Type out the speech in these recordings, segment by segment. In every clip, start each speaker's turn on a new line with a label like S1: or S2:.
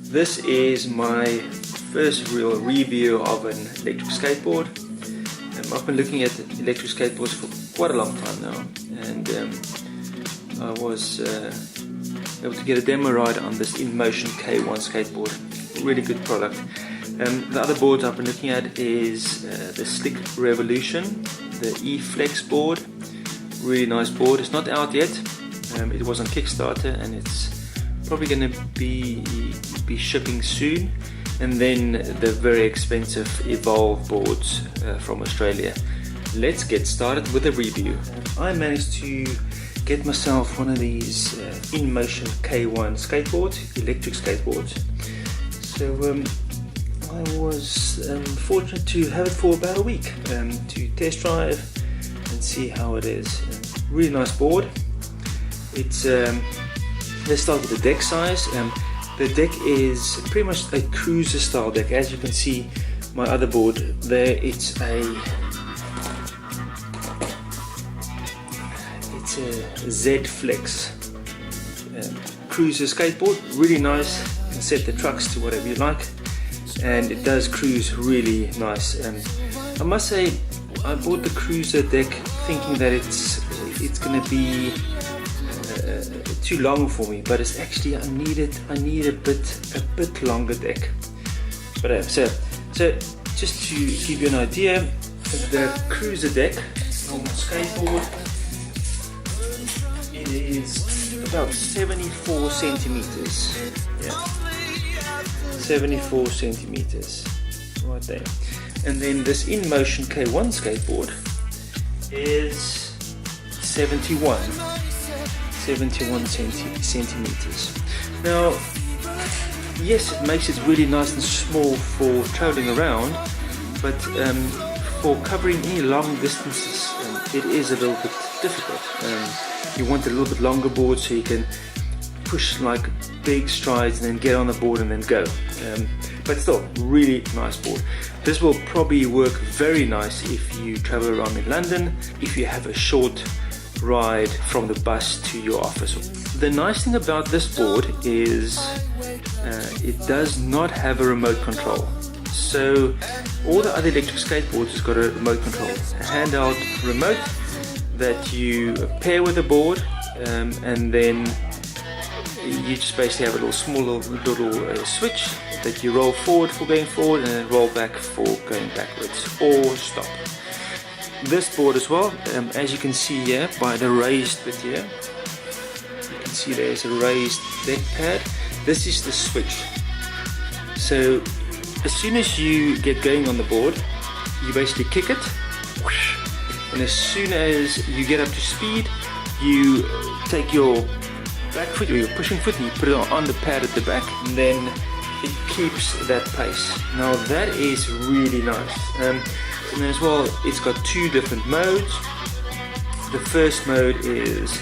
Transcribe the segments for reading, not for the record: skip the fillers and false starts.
S1: This is my first real review of an electric skateboard. I've been looking at electric skateboards for quite a long time now, and I was able to get a demo ride on this InMotion K1 skateboard. Really good product. The other boards I've been looking at is the Slick Revolution, the E-Flex board. Really nice board. It's not out yet. It was on Kickstarter, and it's probably going to be shipping soon. And then the very expensive Evolve boards from Australia. Let's get started with the review. I managed to get myself one of these InMotion K1 skateboards, electric skateboards. So I was fortunate to have it for about a week to test drive and see how it is. Really nice board. It's let's start with the deck size. The deck is pretty much a Cruzer style deck. As you can see, my other board there, it's a Z Flex Cruzer skateboard. Really nice. You can set the trucks to whatever you like, and it does cruise really nice. I must say, I bought the Cruzer deck thinking that it's going to be too long for me, but it's actually I need a bit longer deck. But so just to give you an idea, the Cruzer deck on the skateboard, it is about 74 centimeters. Yeah, 74 centimeters right there. And then this InMotion K1 skateboard is 71 centimeters. Now, yes, it makes it really nice and small for traveling around, but for covering any long distances, it is a little bit difficult. You want a little bit longer board so you can push like big strides and then get on the board and then go. But still, really nice board. This will probably work very nice if you travel around in London, if you have a short ride from the bus to your office. The nice thing about this board is it does not have a remote control. So all the other electric skateboards has got a remote control, a handheld remote that you pair with the board, and then you just basically have a little small switch that you roll forward for going forward and then roll back for going backwards or stop. This board as well, as you can see here by the raised bit here, you can see there's a raised deck pad. This is the switch. So as soon as you get going on the board, you basically kick it, and as soon as you get up to speed, you take your back foot or your pushing foot and you put it on the pad at the back, and then it keeps that pace. Now that is really nice. And as well, it's got two different modes. The first mode is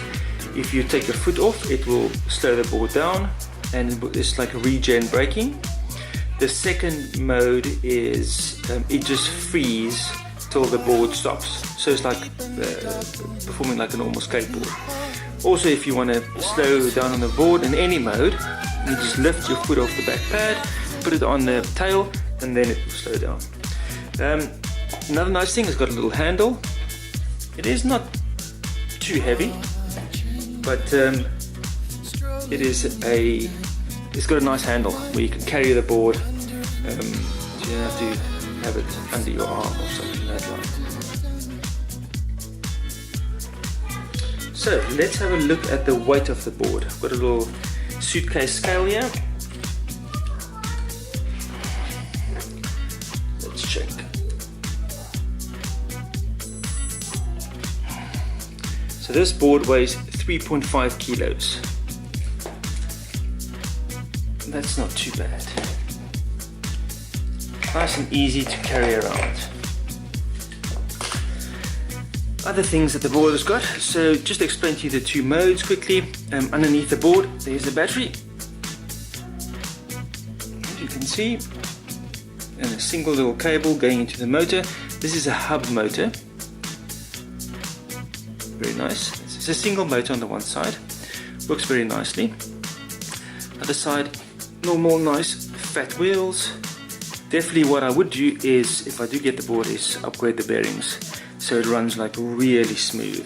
S1: if you take your foot off, it will slow the board down, and it's like a regen braking. The second mode is it just frees till the board stops. So it's like performing like a normal skateboard. Also, if you want to slow down on the board in any mode, you just lift your foot off the back pad, put it on the tail, and then it will slow down. Another nice thing, it's got a little handle. It is not too heavy, but it's got a nice handle where you can carry the board, so you don't have to have it under your arm or something like that. So let's have a look at the weight of the board. I've got a little suitcase scale here. Let's check. So this board weighs 3.5 kilos. That's not too bad. Nice and easy to carry around. Other things that the board has got, so just to explain to you the two modes quickly. Underneath the board there's the battery, as you can see, and a single little cable going into the motor. This is a hub motor, very nice. It's a single motor on the one side, works very nicely. Other side, normal nice fat wheels. Definitely what I would do is, if I do get the board, is upgrade the bearings so it runs like really smooth.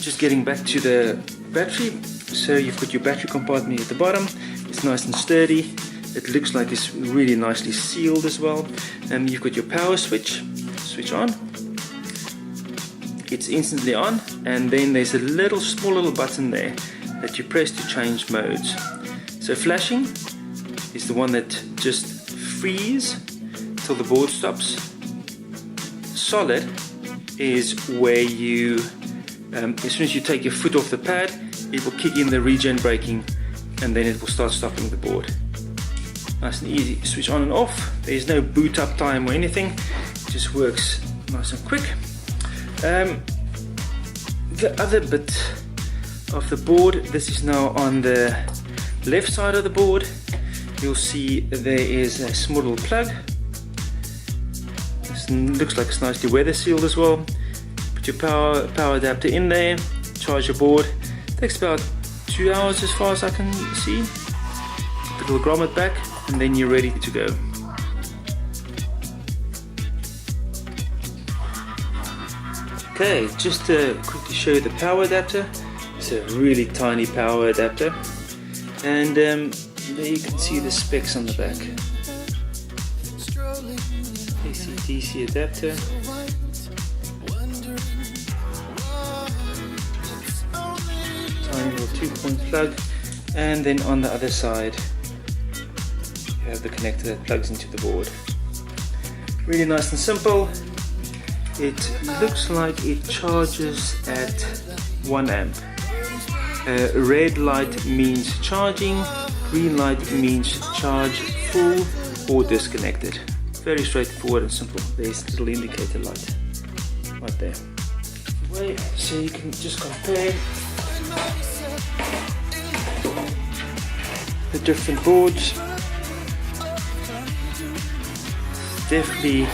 S1: Just getting back to the battery, so you've got your battery compartment at the bottom. It's nice and sturdy. It looks like it's really nicely sealed as well. You've got your power switch on. It's instantly on, and then there's a small little button there that you press to change modes. So flashing is the one that just freeze till the board stops. Solid is where you, as soon as you take your foot off the pad, it will kick in the regen braking, and then it will start stopping the board. Nice and easy, switch on and off. There's no boot up time or anything. It just works nice and quick. The other bit of the board, this is now on the left side of the board. You'll see there is a small little plug. This looks like it's nicely weather sealed as well. Put your power adapter in there, charge your board. Takes about 2 hours as far as I can see. Put a little grommet back, and then you're ready to go. Okay, just to quickly show you the power adapter. It's a really tiny power adapter, and there you can see the specs on the back. AC/DC adapter. Tiny little 2-point plug, and then on the other side you have the connector that plugs into the board. Really nice and simple. It looks like it charges at 1 amp. Red light means charging, green light means charge full or disconnected. Very straightforward and simple. There's a little indicator light right there. So you can just compare the different boards. Definitely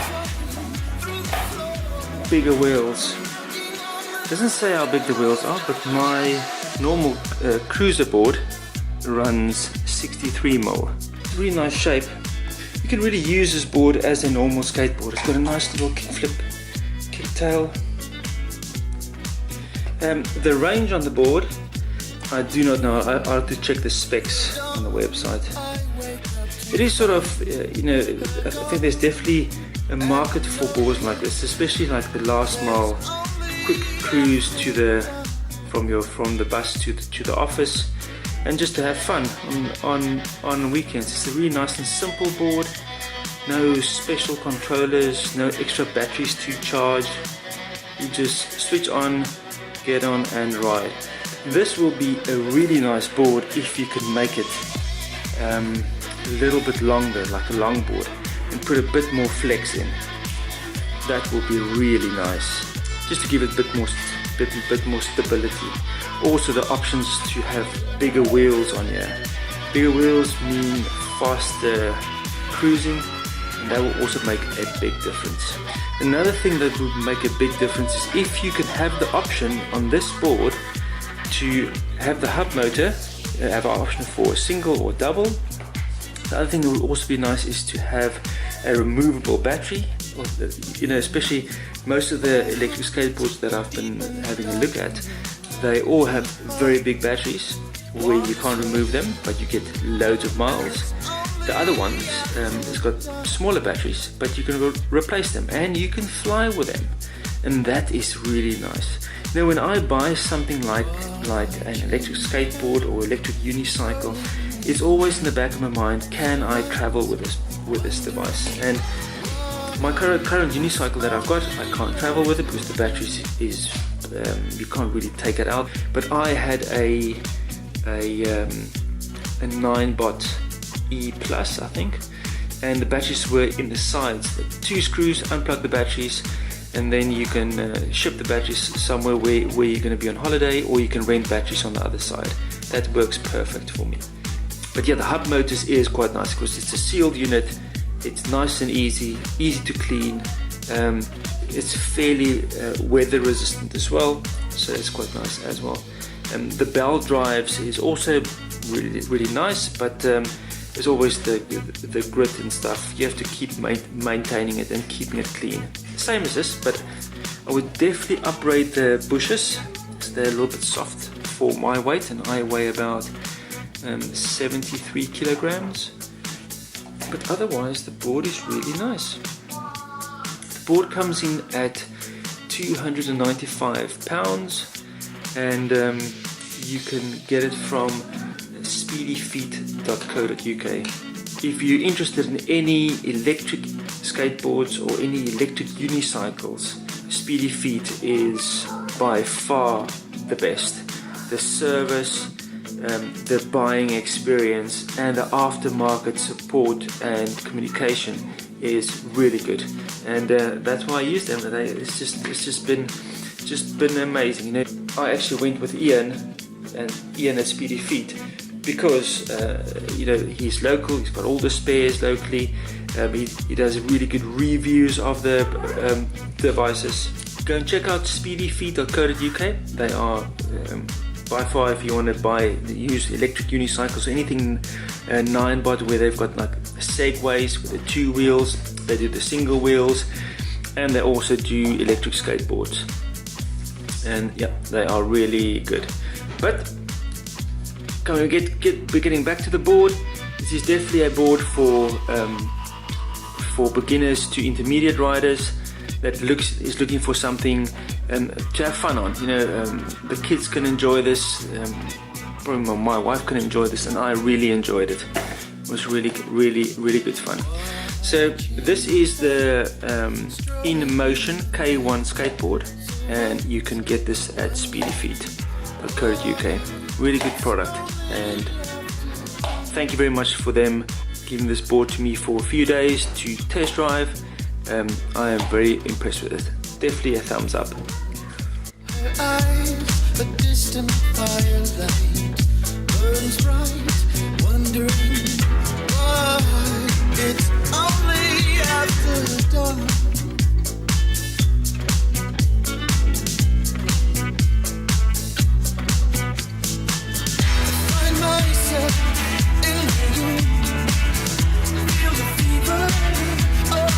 S1: bigger wheels. Doesn't say how big the wheels are, but my normal Cruzer board runs 63mm. Really nice shape. You can really use this board as a normal skateboard. It's got a nice little kickflip, kicktail. The range on the board, I do not know. I'll have to check the specs on the website. It is sort of, I think there's definitely a market for boards like this, especially like the last mile quick cruise from the bus to the office, and just to have fun on weekends. It's a really nice and simple board. No special controllers, no extra batteries to charge. You just switch on, get on and ride. This will be a really nice board if you can make it a little bit longer, like a long board, and put a bit more flex in. That will be really nice, just to give it a bit more stability. Also the options to have bigger wheels on here. Bigger wheels mean faster cruising, and that will also make a big difference. Another thing that would make a big difference is if you can have the option on this board to have the hub motor, have an option for single or double. The other thing that would also be nice is to have a removable battery. Especially most of the electric skateboards that I've been having a look at, they all have very big batteries where you can't remove them, but you get loads of miles. The other ones, it's got smaller batteries, but you can replace them and you can fly with them, and that is really nice. Now, when I buy something like an electric skateboard or electric unicycle, it's always in the back of my mind, can I travel with this device? And my current unicycle that I've got, I can't travel with it because the batteries is you can't really take it out. But I had a 9-bot E Plus, I think, and the batteries were in the sides. The 2 screws, unplug the batteries, and then you can ship the batteries somewhere where you're going to be on holiday, or you can rent batteries on the other side. That works perfect for me. But yeah, the hub motors is quite nice because it's a sealed unit. It's nice and easy to clean. It's fairly weather resistant as well, so it's quite nice as well. The bell drives is also really nice, but there's always the grit and stuff. You have to keep maintaining it and keeping it clean. Same as this, but I would definitely upgrade the bushes. They're a little bit soft for my weight, and I weigh about 73 kilograms. But otherwise, the board is really nice. The board comes in at 295 pounds, and you can get it from speedyfeet.co.uk. If you're interested in any electric skateboards or any electric unicycles, Speedy Feet is by far the best. The service, the buying experience, and the aftermarket support and communication is really good, and that's why I use them. It's just been amazing. You know, I actually went with Ian at Speedy Feet because you know, he's local. He's got all the spares locally. He does really good reviews of the devices. Go and check out speedyfeet.co.uk. They are by far, if you want to use electric unicycles, anything 9-bot, where they've got like segways with the 2 wheels, they do the single wheels, and they also do electric skateboards. And yeah, they are really good. But we're getting back to the board. This is definitely a board for beginners to intermediate riders that is looking for something to have fun on. You know, the kids can enjoy this. Probably my wife can enjoy this, and I really enjoyed it. It was really good fun. So this is the InMotion K1 skateboard, and you can get this at speedyfeet.co.uk. Really good product, and thank you very much for them giving this board to me for a few days to test drive. I am very impressed with it. Definitely a thumbs up.
S2: Her eyes, a distant firelight burns bright, wondering why it's only after dawn. I find myself in the room, feel the fever of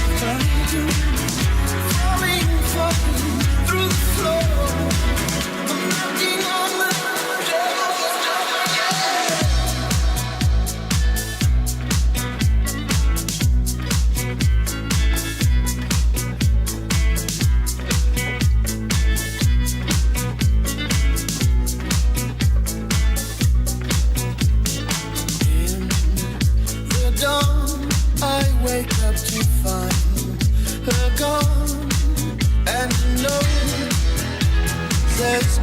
S2: falling through the floor. I'm knocking on the In the dawn, I wake up to find her gone, and know there's